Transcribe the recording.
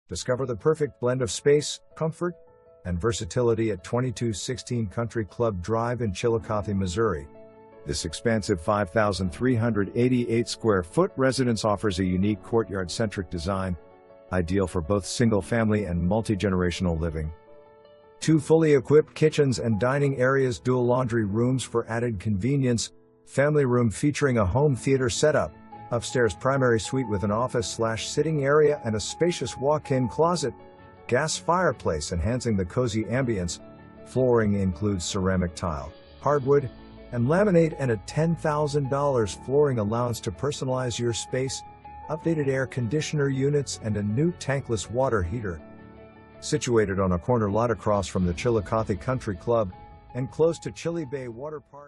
Discover the perfect blend of space, comfort, and versatility at 2216 Country Club Drive in Chillicothe, Missouri. This expansive 5,388 square foot residence offers a unique courtyard-centric design, ideal for both single-family and multi-generational living. 2 fully equipped kitchens and dining areas, dual laundry rooms for added convenience, family room featuring a home theater setup, upstairs primary suite with an office/sitting area and a spacious walk-in closet, gas fireplace enhancing the cozy ambience. Flooring includes ceramic tile, hardwood, and laminate, and a $10,000 flooring allowance to personalize your space, updated air conditioner units, and a new tankless water heater. Situated on a corner lot across from the Chillicothe Country Club and close to Chilli Bay Water Park.